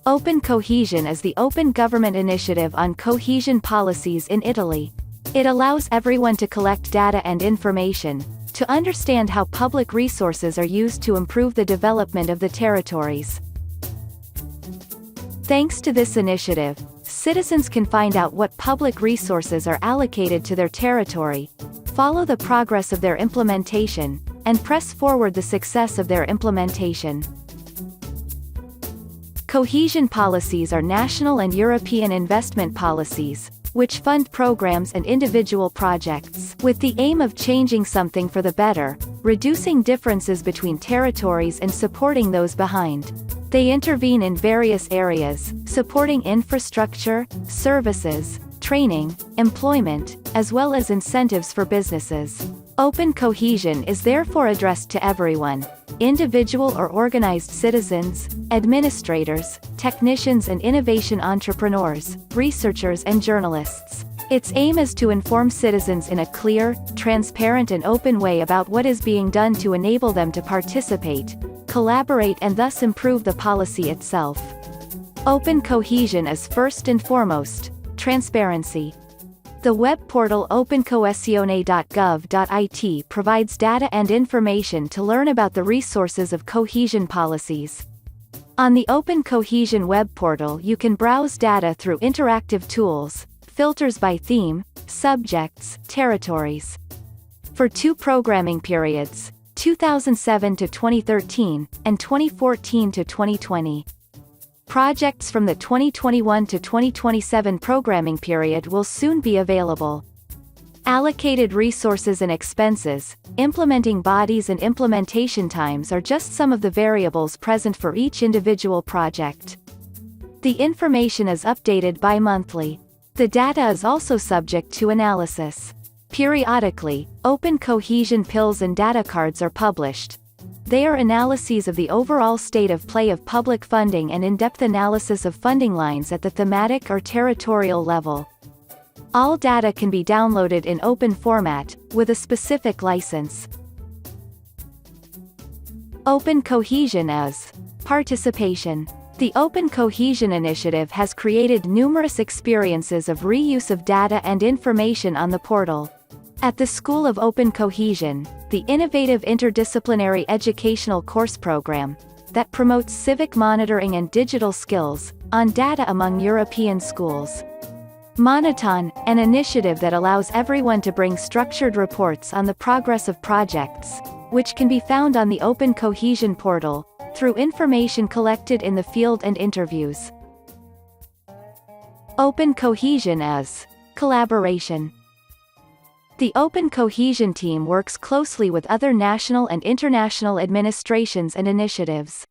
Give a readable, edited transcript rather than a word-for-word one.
OpenCoesione is the open government initiative on cohesion policies in Italy. It allows everyone to collect data and information, to understand how public resources are used to improve the development of the territories. Thanks to this initiative, citizens can find out what public resources are allocated to their territory, follow the progress of their implementation, and press forward the success of their implementation. Cohesion policies are national and European investment policies, which fund programs and individual projects, with the aim of changing something for the better, reducing differences between territories and supporting those behind. They intervene in various areas, supporting infrastructure, services, training, employment, as well as incentives for businesses. OpenCoesione is therefore addressed to everyone: individual or organized citizens, administrators, technicians and innovation entrepreneurs, researchers and journalists. Its aim is to inform citizens in a clear, transparent and open way about what is being done to enable them to participate, collaborate and thus improve the policy itself. OpenCoesione is first and foremost transparency. The web portal OpenCoesione.gov.it provides data and information to learn about the resources of cohesion policies. On the OpenCoesione web portal you can browse data through interactive tools, filters by theme, subjects, territories. For 2 programming periods, 2007 to 2013, and 2014 to 2020. Projects from the 2021 to 2027 programming period will soon be available. Allocated resources and expenses, implementing bodies and implementation times are just some of the variables present for each individual project. The information is updated bi-monthly. The data is also subject to analysis. Periodically, OpenCoesione pills and data cards are published. They are analyses of the overall state of play of public funding and in-depth analysis of funding lines at the thematic or territorial level. All data can be downloaded in open format, with a specific license. OpenCoesione is participation. The OpenCoesione initiative has created numerous experiences of reuse of data and information on the portal. At the School of OpenCoesione, the innovative interdisciplinary educational course program that promotes civic monitoring and digital skills on data among European schools. Monoton, an initiative that allows everyone to bring structured reports on the progress of projects, which can be found on the OpenCoesione portal, through information collected in the field and interviews. OpenCoesione is collaboration. The OpenCoesione team works closely with other national and international administrations and initiatives.